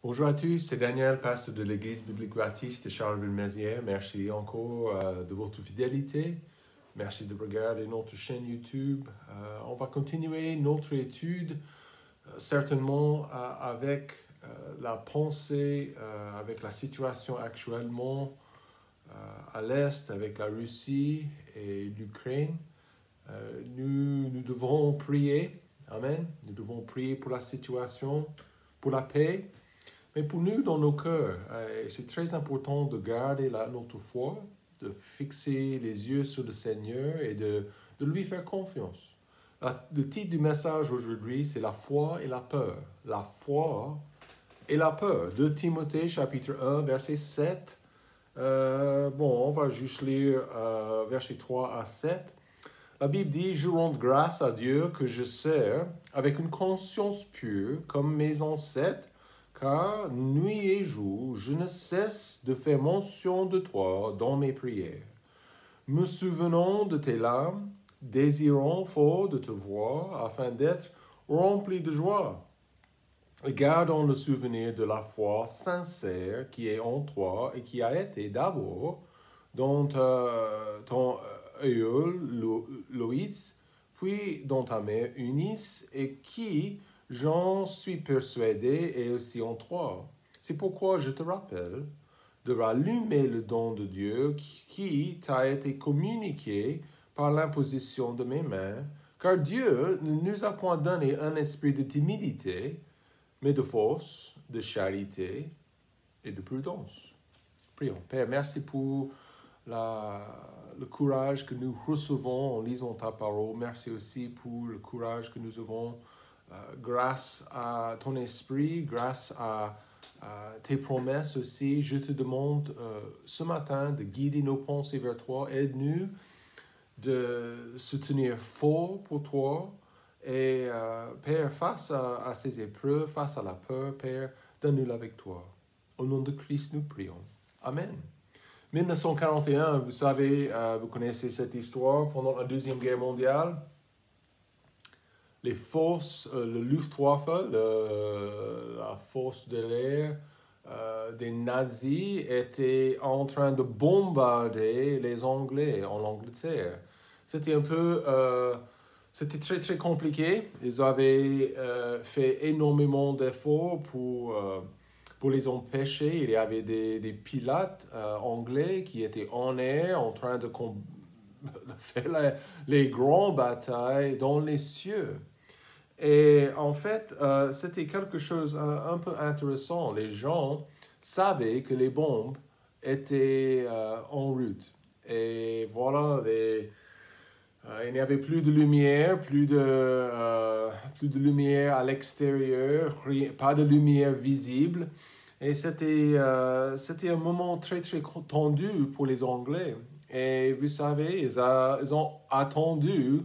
Bonjour à tous, c'est Daniel, pasteur de l'Église biblique baptiste de Charleville-Mézières. Merci encore de votre fidélité. Merci de regarder notre chaîne YouTube. On va continuer notre étude, certainement avec la pensée, avec la situation actuellement à l'Est, avec la Russie et l'Ukraine. Nous devons prier, Amen. Nous devons prier pour la situation, pour la paix. Mais pour nous, dans nos cœurs, c'est très important de garder notre foi, de fixer les yeux sur le Seigneur et de lui faire confiance. Le titre du message aujourd'hui, c'est la foi et la peur. La foi et la peur. 2 Timothée, chapitre 1, verset 7. On va juste lire verset 3 à 7. La Bible dit « Je rends grâce à Dieu que je sers avec une conscience pure comme mes ancêtres, car nuit et jour, je ne cesse de faire mention de toi dans mes prières, me souvenant de tes larmes, désirant fort de te voir, afin d'être rempli de joie, et gardant le souvenir de la foi sincère qui est en toi et qui a été d'abord dans ton œil Loïs, puis dans ta mère Eunice, et qui, j'en suis persuadé, est aussi en toi. C'est pourquoi je te rappelle de rallumer le don de Dieu qui t'a été communiqué par l'imposition de mes mains, car Dieu ne nous a point donné un esprit de timidité, mais de force, de charité et de prudence. Prions. Père, merci pour le courage que nous recevons en lisant ta parole. Merci aussi pour le courage que nous avons grâce à ton esprit, grâce à tes promesses aussi. Je te demande ce matin de guider nos pensées vers toi. Aide-nous de se tenir fort pour toi. Et Père, face à ces épreuves, face à la peur, Père, donne-nous avec toi. Au nom de Christ, nous prions. Amen. 1941, vous savez, vous connaissez cette histoire, pendant la Deuxième Guerre mondiale, les forces, le Luftwaffe, la force de l'air des nazis étaient en train de bombarder les Anglais en Angleterre. C'était c'était très très compliqué. Ils avaient fait énormément d'efforts pour les empêcher. Il y avait des pilotes anglais qui étaient en air en train de faire les grandes batailles dans les cieux. Et en fait, c'était quelque chose un peu intéressant. Les gens savaient que les bombes étaient en route. Et voilà, il n'y avait plus de lumière, plus de lumière à l'extérieur, pas de lumière visible. Et c'était un moment très, très tendu pour les Anglais. Et vous savez, ils ont attendu,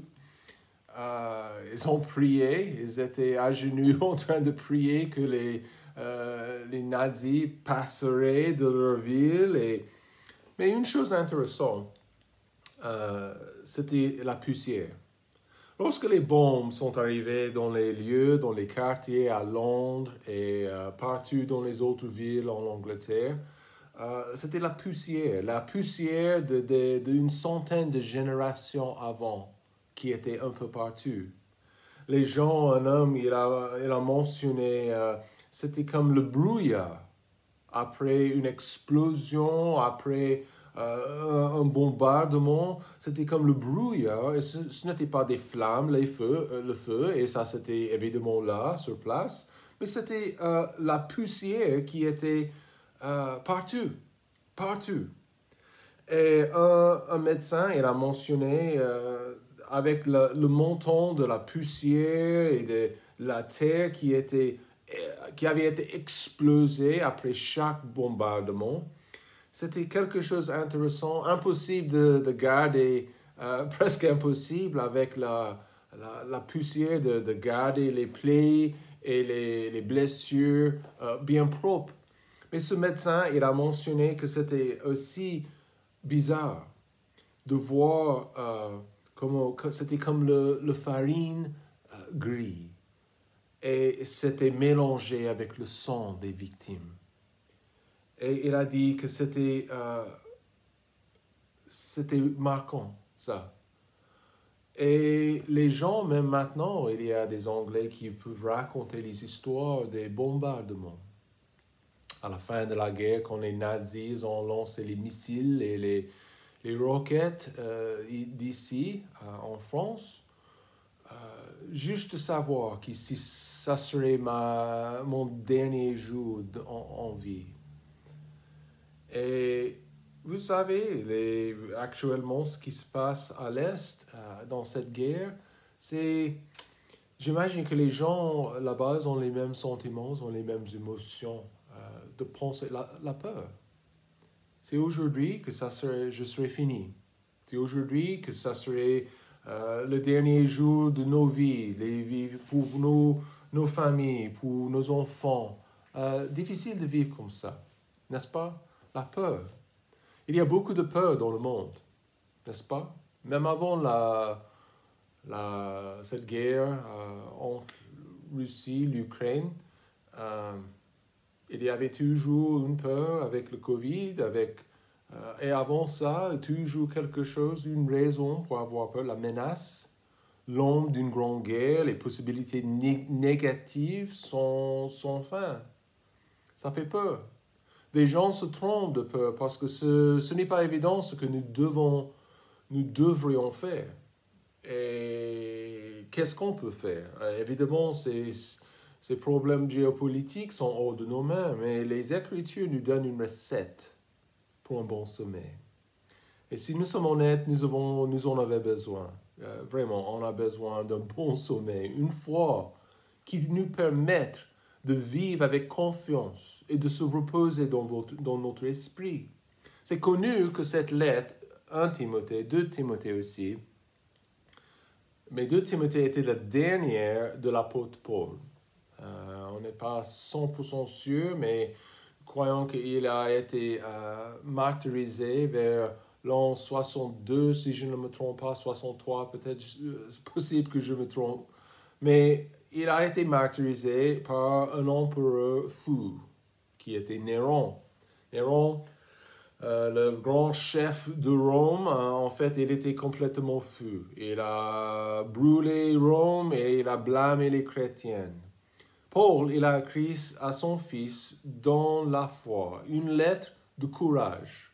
ils ont prié, ils étaient à genoux en train de prier que les nazis passeraient de leur ville. Mais une chose intéressante, c'était la poussière. Lorsque les bombes sont arrivées dans les lieux, dans les quartiers à Londres et partout dans les autres villes en Angleterre, c'était la poussière d'une centaine de générations avant qui était un peu partout. Les gens, un homme, il a mentionné, c'était comme le brouillard après une explosion, après un bombardement, c'était comme le brouillard, et ce n'était pas des flammes, le feu, et ça c'était évidemment là, sur place, mais c'était la poussière qui était partout. Et un médecin, il a mentionné, avec le montant de la poussière et de la terre qui avait été explosée après chaque bombardement, c'était quelque chose d'intéressant, impossible de garder, presque impossible avec la poussière de garder les plaies et les blessures bien propres. Mais ce médecin, il a mentionné que c'était aussi bizarre de voir que c'était comme le farine gris. et c'était mélangé avec le sang des victimes. Et il a dit que c'était marquant, ça. Et les gens, même maintenant, il y a des Anglais qui peuvent raconter les histoires des bombardements. À la fin de la guerre, quand les nazis ont lancé les missiles et les roquettes d'ici, en France, juste savoir que si ça serait mon dernier jour en vie. Et vous savez, actuellement, ce qui se passe à l'Est, dans cette guerre, c'est... J'imagine que les gens là-bas ont les mêmes sentiments, ont les mêmes émotions, de penser la peur. C'est aujourd'hui que je serai fini. C'est aujourd'hui que ça serait le dernier jour de nos vies, les vies pour nos familles, pour nos enfants. Difficile de vivre comme ça, n'est-ce pas? La peur. Il y a beaucoup de peur dans le monde, n'est-ce pas? Même avant cette guerre entre Russie et l'Ukraine, il y avait toujours une peur avec le Covid, et avant ça, toujours quelque chose, une raison pour avoir peur, la menace, l'ombre d'une grande guerre, les possibilités négatives sans fin. Ça fait peur. Les gens se trompent de peur parce que ce n'est pas évident ce que nous devrions faire. Et qu'est-ce qu'on peut faire? Évidemment, ces problèmes géopolitiques sont hors de nos mains, mais les Écritures nous donnent une recette pour un bon sommeil. Et si nous sommes honnêtes, nous en avons besoin. Vraiment, on a besoin d'un bon sommeil, une foi qui nous permette de vivre avec confiance et de se reposer dans notre esprit. C'est connu que cette lettre, 1 Timothée, 2 Timothée aussi, mais 2 Timothée était la dernière de l'apôtre Paul. On n'est pas 100% sûr, mais croyons qu'il a été martyrisé vers l'an 62, si je ne me trompe pas, 63, peut-être, c'est possible que je me trompe. Mais il a été martyrisé par un empereur fou, qui était Néron. Néron, le grand chef de Rome, en fait, il était complètement fou. Il a brûlé Rome et il a blâmé les chrétiens. Paul, il a écrit à son fils dans la foi une lettre de courage.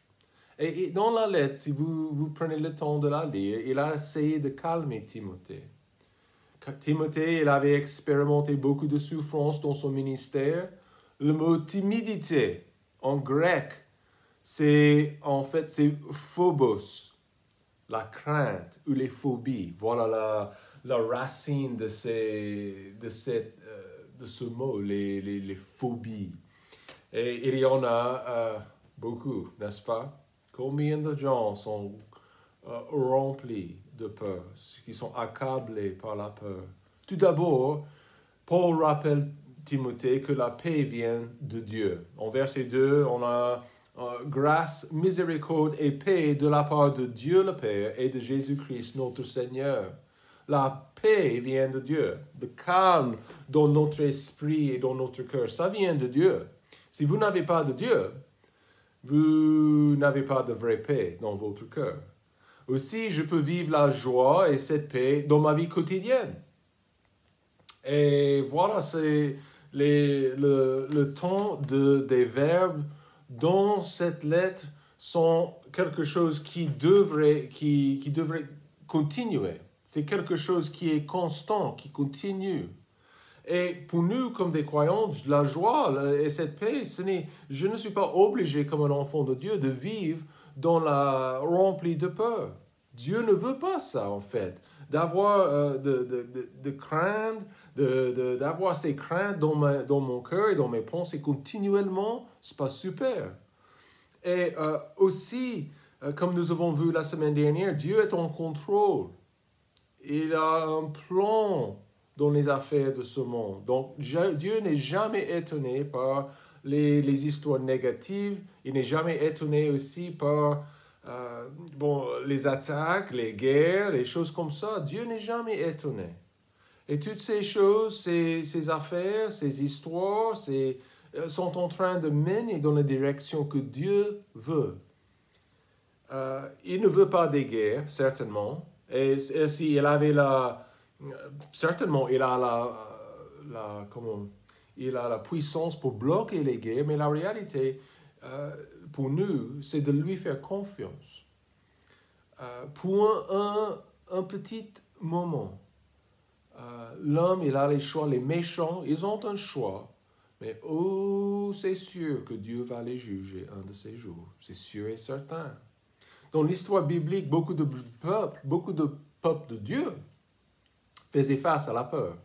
Et dans la lettre, si vous prenez le temps de la lire, il a essayé de calmer Timothée. Timothée, il avait expérimenté beaucoup de souffrances dans son ministère. Le mot timidité, en grec, c'est phobos, la crainte ou les phobies. Voilà la racine de ce mot, les phobies. Et il y en a beaucoup, n'est-ce pas? Combien de gens sont remplis de peur, qui sont accablés par la peur? Tout d'abord, Paul rappelle Timothée que la paix vient de Dieu. En verset 2, on a grâce, miséricorde et paix de la part de Dieu le Père et de Jésus-Christ notre Seigneur. La paix vient de Dieu. Le calme dans notre esprit et dans notre cœur, ça vient de Dieu. Si vous n'avez pas de Dieu, vous n'avez pas de vraie paix dans votre cœur. Aussi, je peux vivre la joie et cette paix dans ma vie quotidienne. Et voilà, c'est le temps des verbes dans cette lettre sont quelque chose qui devrait continuer. C'est quelque chose qui est constant, qui continue. Et pour nous, comme des croyants, la joie et cette paix, je ne suis pas obligé, comme un enfant de Dieu, de vivre rempli de peur. Dieu ne veut pas ça, en fait. D'avoir, de craindre, d'avoir ces craintes dans mon cœur et dans mes pensées continuellement, c'est pas super. Et aussi, comme nous avons vu la semaine dernière, Dieu est en contrôle. Il a un plan dans les affaires de ce monde. Donc, Dieu n'est jamais étonné par les histoires négatives. Il n'est jamais étonné aussi par les attaques, les guerres, les choses comme ça. Dieu n'est jamais étonné. Et toutes ces choses, ces affaires, ces histoires, sont en train de mener dans la direction que Dieu veut. Il ne veut pas des guerres, certainement. Et si il avait certainement, il a il a la puissance pour bloquer les guerres, mais la réalité, pour nous, c'est de lui faire confiance. Pour un petit moment, l'homme, il a les choix, les méchants, ils ont un choix. Mais c'est sûr que Dieu va les juger un de ces jours. C'est sûr et certain. Dans l'histoire biblique, beaucoup de peuples de Dieu faisaient face à la peur.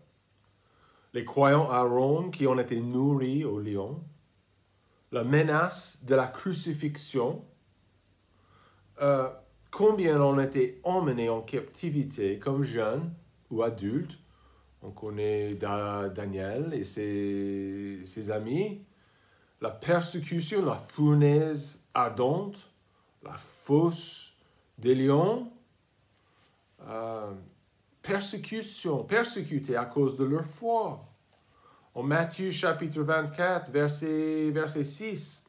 Les croyants à Rome qui ont été nourris au lion, la menace de la crucifixion, combien ont été emmenés en captivité comme jeunes ou adultes. On connaît Daniel et ses amis. La persécution, la fournaise ardente, la fosse des lions, persécutés à cause de leur foi. En Matthieu chapitre 24, verset 6,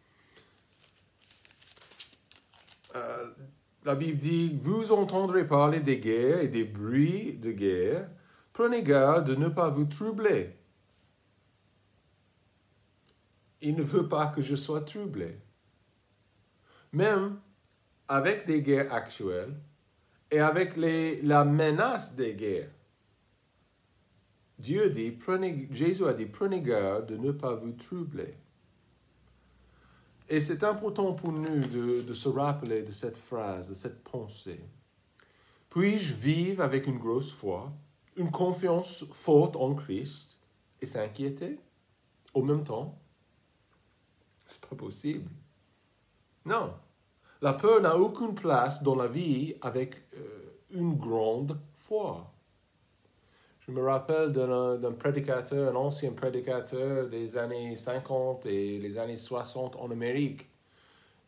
la Bible dit « Vous entendrez parler des guerres et des bruits de guerre. Prenez garde de ne pas vous troubler. » Il ne veut pas que je sois troublé. Même avec des guerres actuelles et avec la menace des guerres, Jésus a dit, prenez garde de ne pas vous troubler. Et c'est important pour nous de se rappeler de cette phrase, de cette pensée. Puis-je vivre avec une grosse foi, une confiance forte en Christ et s'inquiéter au même temps? C'est pas possible. Non. La peur n'a aucune place dans la vie avec une grande foi. Je me rappelle d'un prédicateur, un ancien prédicateur des années 50 et les années 60 en Amérique.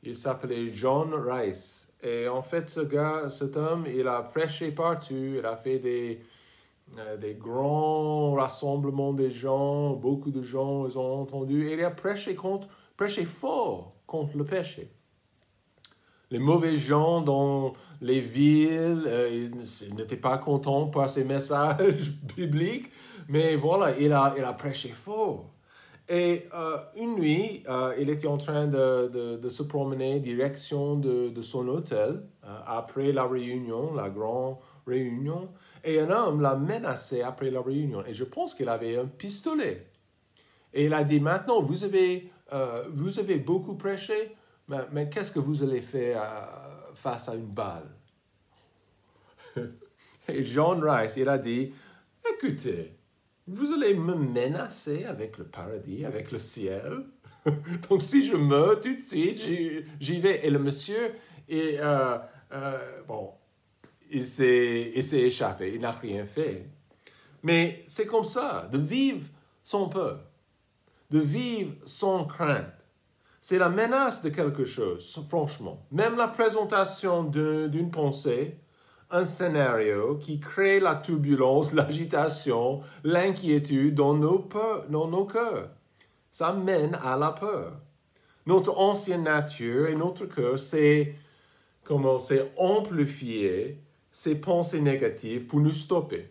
Il s'appelait John Rice. Et en fait, cet homme, il a prêché partout. Il a fait des grands rassemblements de gens. Beaucoup de gens ils ont entendu. Et il a prêché fort contre le péché. Les mauvais gens dans les villes, ils n'étaient pas contents par ces messages bibliques, mais voilà, il a prêché fort. Et une nuit, il était en train de se promener direction de son hôtel, après la réunion, la grande réunion, et un homme l'a menacé après la réunion, et je pense qu'il avait un pistolet. Et il a dit, maintenant, vous avez beaucoup prêché, mais qu'est-ce que vous allez faire face à une balle? Et John Rice, il a dit, écoutez, vous allez me menacer avec le paradis, avec le ciel. Donc si je meurs tout de suite, j'y vais. Et le monsieur, il s'est échappé, il n'a rien fait. Mais c'est comme ça, de vivre sans peur, de vivre sans crainte. C'est la menace de quelque chose, franchement. Même la présentation d'une pensée, un scénario qui crée la turbulence, l'agitation, l'inquiétude dans nos cœurs. Ça mène à la peur. Notre ancienne nature et notre cœur, c'est amplifier ces pensées négatives pour nous stopper,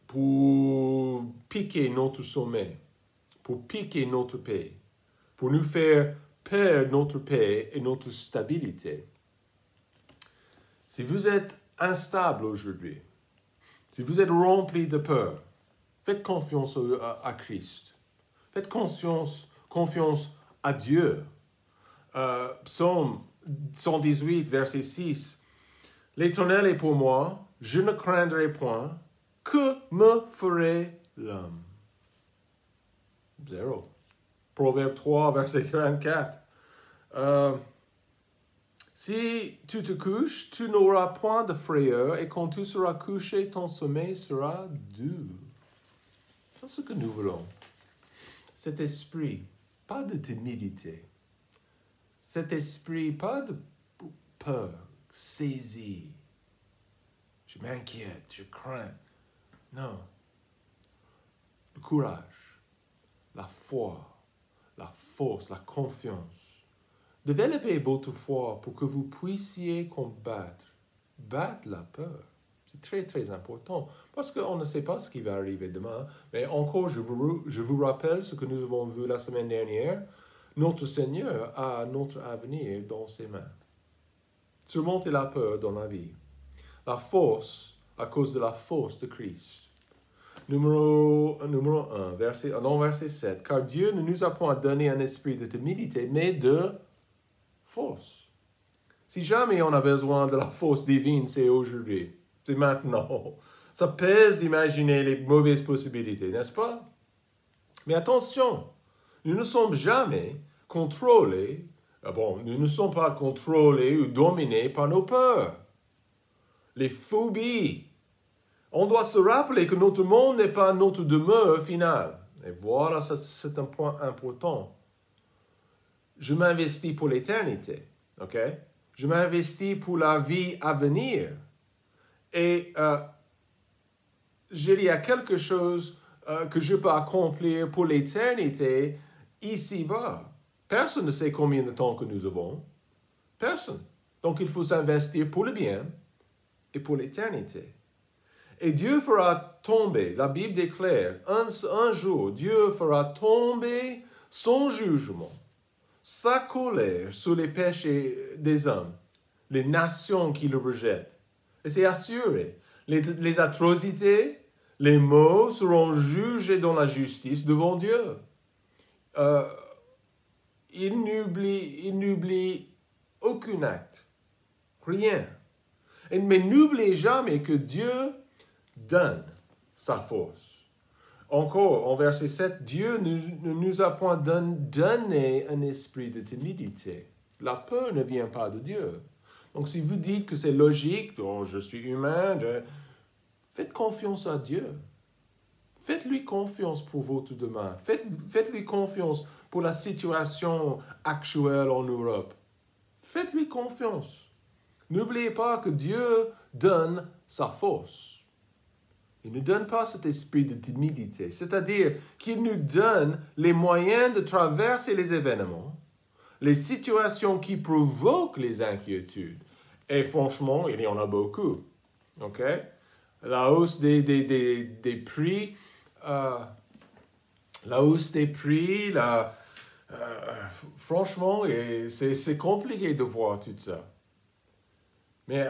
pour piquer notre sommeil, pour piquer notre paix, pour nous faire perdre notre paix et notre stabilité. Si vous êtes instable aujourd'hui, si vous êtes rempli de peur, faites confiance à Christ. Faites confiance à Dieu. Psaume 118, verset 6. « L'Éternel est pour moi, je ne craindrai point. Que me ferait l'homme? » Zéro. Proverbe 3, verset 44. Si tu te couches, tu n'auras point de frayeur, et quand tu seras couché, ton sommeil sera doux. C'est ce que nous voulons. Cet esprit, pas de timidité. Cet esprit, pas de peur, saisie. Je m'inquiète, je crains. Non. Le courage, la foi, la force, la confiance. Développez votre foi pour que vous puissiez battre la peur. C'est très, très important parce qu'on ne sait pas ce qui va arriver demain. Mais encore, je vous rappelle ce que nous avons vu la semaine dernière. Notre Seigneur a notre avenir dans ses mains. Surmonter la peur dans la vie. La force à cause de la force de Christ. Numéro 1, verset 7. Car Dieu ne nous a point donné un esprit de timidité, mais de force. Si jamais on a besoin de la force divine, c'est aujourd'hui. C'est maintenant. Ça pèse d'imaginer les mauvaises possibilités, n'est-ce pas? Mais attention, nous ne sommes jamais contrôlés, nous ne sommes pas contrôlés ou dominés par nos peurs. Les phobies. On doit se rappeler que notre monde n'est pas notre demeure finale. Et voilà, ça, c'est un point important. Je m'investis pour l'éternité, ok? Je m'investis pour la vie à venir. Et il y a quelque chose que je peux accomplir pour l'éternité ici-bas. Personne ne sait combien de temps que nous avons. Personne. Donc, il faut s'investir pour le bien et pour l'éternité. Et Dieu fera tomber, la Bible déclare, un jour, Dieu fera tomber son jugement, sa colère sur les péchés des hommes, les nations qui le rejettent. Et c'est assuré. Les atrocités, les maux seront jugés dans la justice devant Dieu. Il n'oublie aucun acte, rien. Mais n'oubliez jamais que Dieu donne sa force. Encore, en verset 7, Dieu ne nous a point donné un esprit de timidité. La peur ne vient pas de Dieu. Donc, si vous dites que c'est logique, oh, je suis humain, faites confiance à Dieu. Faites-lui confiance pour votre demain. Faites-lui confiance pour la situation actuelle en Europe. Faites-lui confiance. N'oubliez pas que Dieu donne sa force. Il ne donne pas cet esprit de timidité, c'est-à-dire qu'il nous donne les moyens de traverser les événements, les situations qui provoquent les inquiétudes. Et franchement, il y en a beaucoup. OK? La hausse des prix, franchement, c'est compliqué de voir tout ça. Mais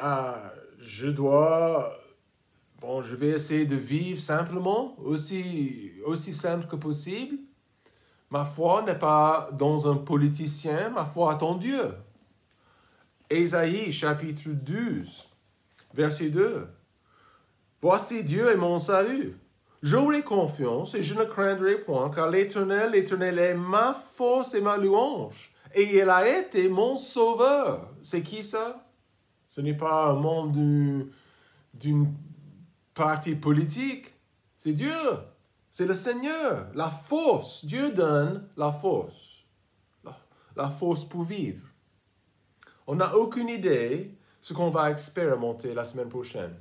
je vais essayer de vivre simplement, aussi simple que possible. Ma foi n'est pas dans un politicien, ma foi est en Dieu. Ésaïe, chapitre 12, verset 2. Voici Dieu est mon salut. J'aurai confiance et je ne craindrai point, car l'Éternel est ma force et ma louange. Et il a été mon sauveur. C'est qui ça? Ce n'est pas un membre d'une parti politique. C'est Dieu. C'est le Seigneur. La force. Dieu donne la force. La force pour vivre. On n'a aucune idée ce qu'on va expérimenter la semaine prochaine.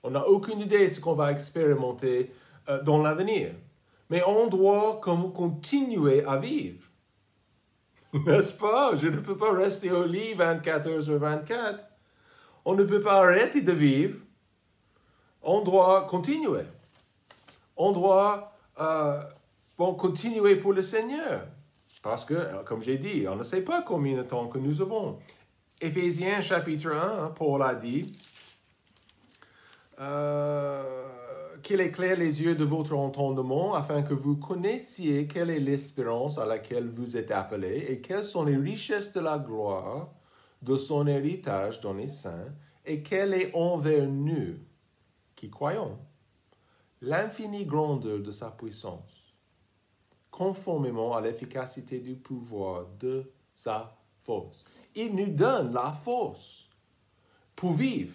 On n'a aucune idée ce qu'on va expérimenter dans l'avenir. Mais on doit continuer à vivre. N'est-ce pas? Je ne peux pas rester au lit 24 heures sur 24. On ne peut pas arrêter de vivre. On doit continuer. On doit continuer pour le Seigneur. Parce que, comme j'ai dit, on ne sait pas combien de temps que nous avons. Éphésiens chapitre 1, Paul a dit qu'il éclaire les yeux de votre entendement afin que vous connaissiez quelle est l'espérance à laquelle vous êtes appelés et quelles sont les richesses de la gloire de son héritage dans les saints et quelle est envers nous qui croyons l'infinie grandeur de sa puissance, conformément à l'efficacité du pouvoir de sa force. Il nous donne la force pour vivre.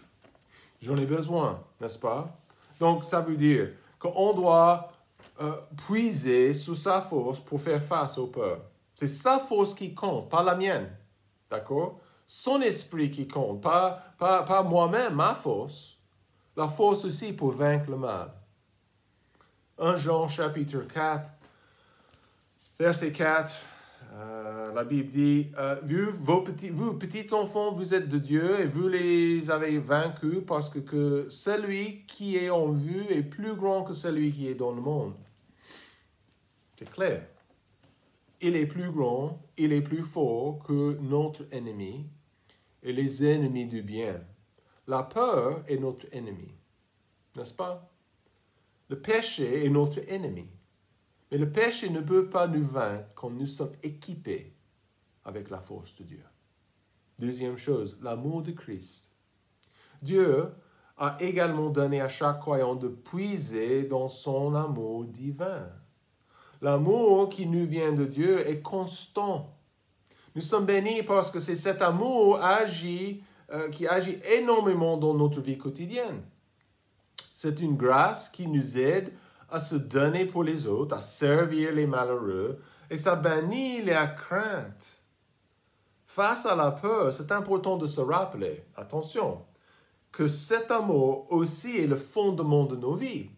J'en ai besoin, n'est-ce pas? Donc, ça veut dire qu'on doit puiser sous sa force pour faire face aux peurs. C'est sa force qui compte, pas la mienne. D'accord? Son esprit qui compte, pas moi-même, ma force. La force aussi pour vaincre le mal. 1 Jean chapitre 4, verset 4, la Bible dit, vous petits enfants, vous êtes de Dieu et vous les avez vaincus parce que celui qui est en vous est plus grand que celui qui est dans le monde. C'est clair. Il est plus grand, il est plus fort que notre ennemi et les ennemis du bien. La peur est notre ennemi, n'est-ce pas? Le péché est notre ennemi. Mais le péché ne peut pas nous vaincre quand nous sommes équipés avec la force de Dieu. Deuxième chose, l'amour de Christ. Dieu a également donné à chaque croyant de puiser dans son amour divin. L'amour qui nous vient de Dieu est constant. Nous sommes bénis parce que c'est cet amour qui agit énormément dans notre vie quotidienne. C'est une grâce qui nous aide à se donner pour les autres, à servir les malheureux, et ça bannit la crainte. Face à la peur, c'est important de se rappeler, attention, que cet amour aussi est le fondement de nos vies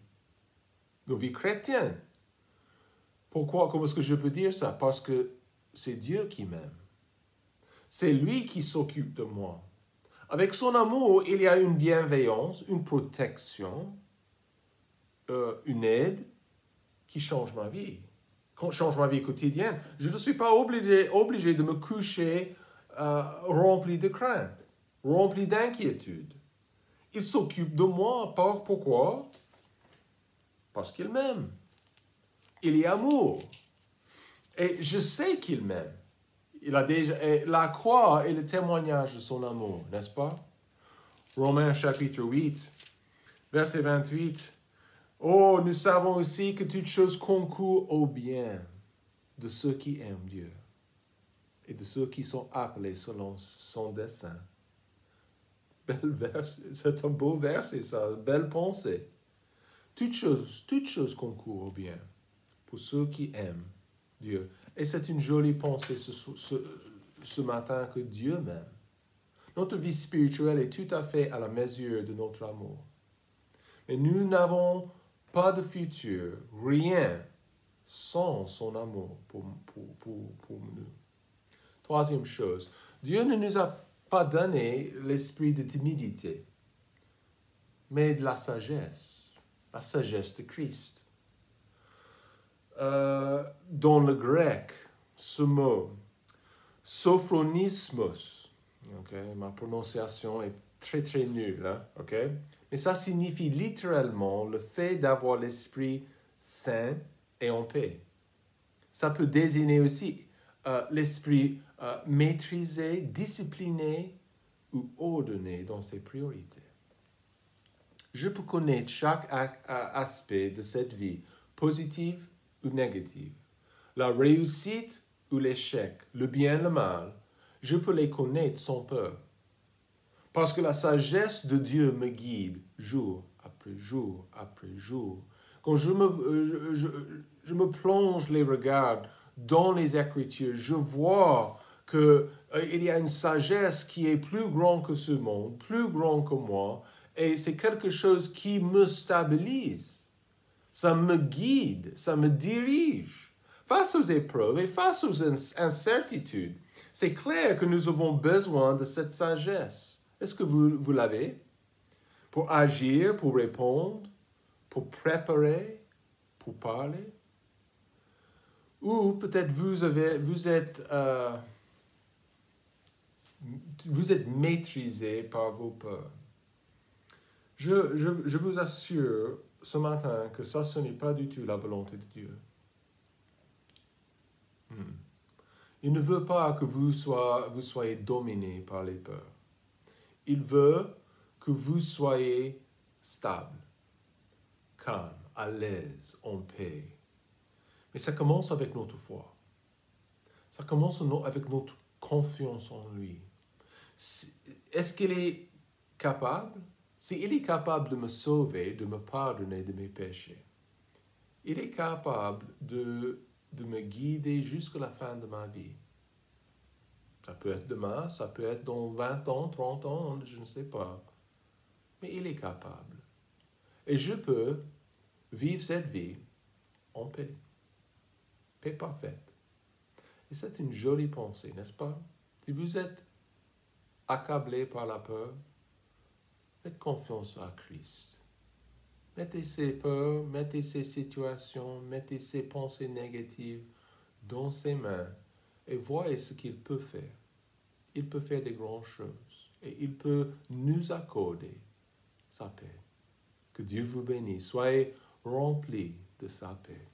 chrétiennes. Pourquoi? Comment est-ce que je peux dire ça? Parce que c'est Dieu qui m'aime. C'est lui qui s'occupe de moi. Avec son amour, il y a une bienveillance, une protection, une aide qui change ma vie quotidienne. Je ne suis pas obligé de me coucher rempli de crainte, rempli d'inquiétude. Il s'occupe de moi. Pourquoi? Parce qu'il m'aime. Il est amour. Et je sais qu'il m'aime. La croix est le témoignage de son amour, n'est-ce pas? Romains chapitre 8, verset 28. Oh, nous savons aussi que toutes choses concourent au bien de ceux qui aiment Dieu et de ceux qui sont appelés selon son dessein. Belle verset, c'est un beau verset, ça, belle pensée. Toutes choses concourent au bien pour ceux qui aiment Dieu. Et c'est une jolie pensée ce matin que Dieu m'aime. Notre vie spirituelle est tout à fait à la mesure de notre amour. Mais nous n'avons pas de futur, rien sans son amour pour nous. Troisième chose, Dieu ne nous a pas donné l'esprit de timidité, mais de la sagesse de Christ. Dans le grec, ce mot, sophronismos, ma prononciation est très nulle, mais ça signifie littéralement le fait d'avoir l'esprit sain et en paix. Ça peut désigner aussi l'esprit maîtrisé, discipliné ou ordonné dans ses priorités. Je peux connaître chaque aspect de cette vie, positive ou négative, la réussite ou l'échec, le bien, le mal. Je peux les connaître sans peur. Parce que la sagesse de Dieu me guide jour après jour après jour. Quand je me plonge les regards dans les Écritures, je vois qu'il y a une sagesse qui est plus grande que ce monde, plus grande que moi, et c'est quelque chose qui me stabilise. Ça me guide, ça me dirige. Face aux épreuves et face aux incertitudes, c'est clair que nous avons besoin de cette sagesse. Est-ce que vous l'avez? Pour agir, pour répondre, pour préparer, pour parler? Ou peut-être vous êtes maîtrisé par vos peurs. Je vous assure ce matin que ça, ce n'est pas du tout la volonté de Dieu. Il ne veut pas que vous soyez dominé par les peurs. Il veut que vous soyez stable, calme, à l'aise, en paix. Mais ça commence avec notre foi. Ça commence avec notre confiance en lui. Est-ce qu'il est capable? S'il est capable de me sauver, de me pardonner de mes péchés, il est capable de me guider jusqu'à la fin de ma vie. Ça peut être demain, ça peut être dans 20 ans, 30 ans, je ne sais pas. Mais il est capable. Et je peux vivre cette vie en paix. Paix parfaite. Et c'est une jolie pensée, n'est-ce pas? Si vous êtes accablé par la peur, faites confiance à Christ. Mettez ces peurs, mettez ces situations, mettez ces pensées négatives dans ses mains et voyez ce qu'il peut faire. Il peut faire des grandes choses et il peut nous accorder sa paix. Que Dieu vous bénisse. Soyez remplis de sa paix.